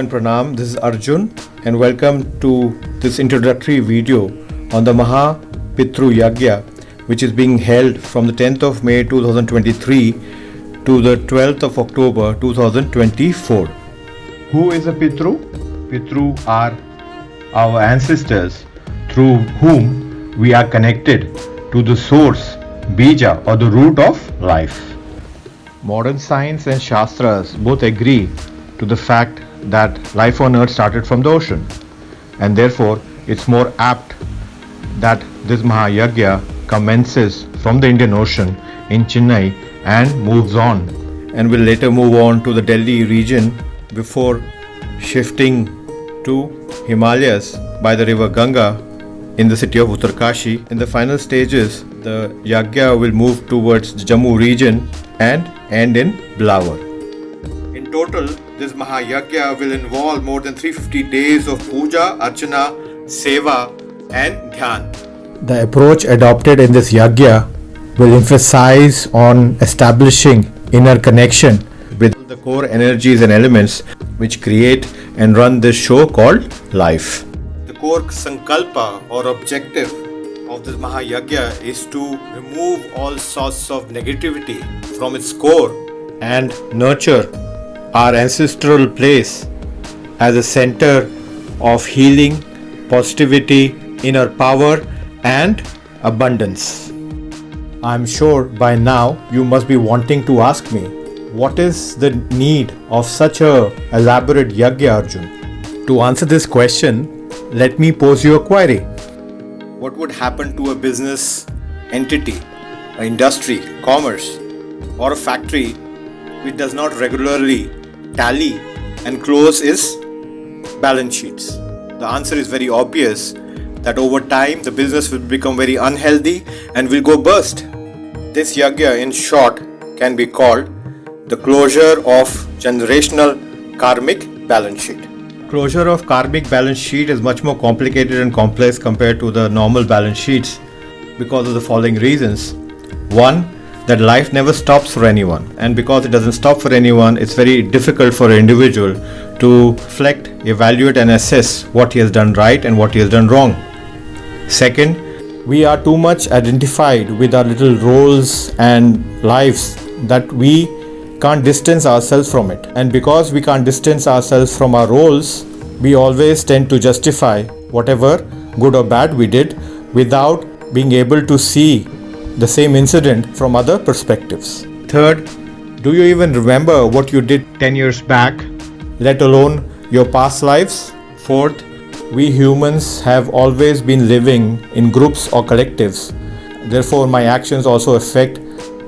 and Pranam. This is Arjun and welcome to this introductory video on the Maha Pitru Yagna, which is being held from the 10th of May 2023 to the 12th of October 2024. Who is a Pitru? Pitru are our ancestors through whom we are connected to the source, Bija, or the root of life. Modern science and Shastras both agree to the fact that life on earth started from the ocean, and therefore it's more apt that this Mahayagya commences from the Indian Ocean in Chennai and moves on, and will later move on to the Delhi region before shifting to Himalayas by the river Ganga in the city of Uttarkashi. In the final stages, the Yagya will move towards the Jammu region and end in Billawar. In total, this Mahayagya will involve more than 350 days of puja, archana, seva and dhyan. The approach adopted in this Yagya will emphasize on establishing inner connection with the core energies and elements which create and run this show called life. The core sankalpa or objective of this Mahayagya is to remove all sorts of negativity from its core and nurture our ancestral place as a center of healing, positivity, inner power and abundance. I'm sure by now you must be wanting to ask me, what is the need of such a elaborate Yagya, Arjun? To answer this question, let me pose you a query. What would happen to a business entity, an industry, commerce, or a factory which does not regularly tally and close its balance sheets? The answer is very obvious, that over time the business will become very unhealthy and will go bust. This Yagya, in short, can be called the closure of generational karmic balance sheet. Closure of karmic balance sheet is much more complicated and complex compared to the normal balance sheets because of the following reasons. One, that life never stops for anyone, and because it doesn't stop for anyone, it's very difficult for an individual to reflect, evaluate and assess what he has done right and what he has done wrong. Second, we are too much identified with our little roles and lives that we can't distance ourselves from it, and because we can't distance ourselves from our roles, we always tend to justify whatever good or bad we did without being able to see the same incident from other perspectives. Third, do you even remember what you did 10 years back, let alone your past lives? Fourth, we humans have always been living in groups or collectives. Therefore, my actions also affect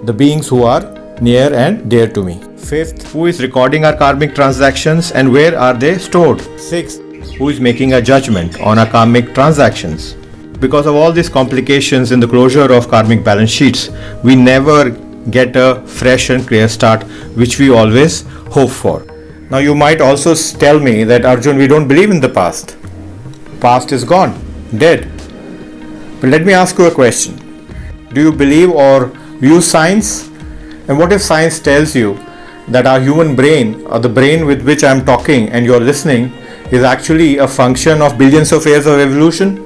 the beings who are near and dear to me. Fifth, who is recording our karmic transactions and where are they stored? Sixth, who is making a judgment on our karmic transactions? Because of all these complications in the closure of karmic balance sheets, we never get a fresh and clear start, which we always hope for. Now you might also tell me that, Arjun, we don't believe in the past. Past is gone, dead. But let me ask you a question. Do you believe or view science? And what if science tells you that our human brain, or the brain with which I am talking and you are listening, is actually a function of billions of years of evolution?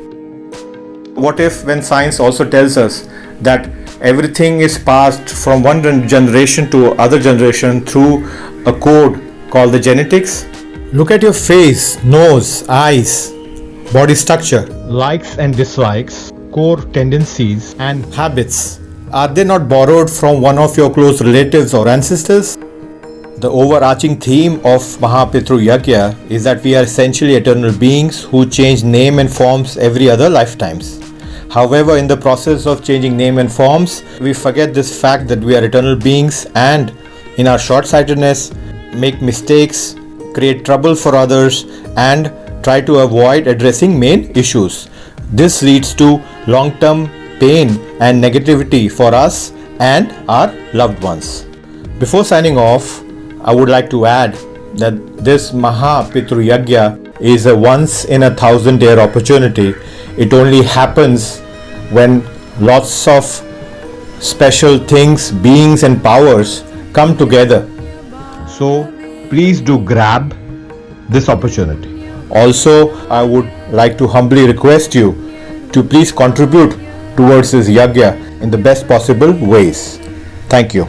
What if when science also tells us that everything is passed from one generation to other generation through a code called the genetics? Look at your face, nose, eyes, body structure, likes and dislikes, core tendencies and habits. Are they not borrowed from one of your close relatives or ancestors? The overarching theme of Maha Pitru Yagna is that we are essentially eternal beings who change name and forms every other lifetimes. However, in the process of changing name and forms, we forget this fact that we are eternal beings and, in our short-sightedness, make mistakes, create trouble for others and try to avoid addressing main issues. This leads to long-term pain and negativity for us and our loved ones. Before signing off, I would like to add that this Maha Pitru Yagna is a once in a 1,000-year opportunity. It only happens when lots of special things, beings and powers come together. So please do grab this opportunity. Also, I would like to humbly request you to please contribute towards this yagya in the best possible ways. Thank you.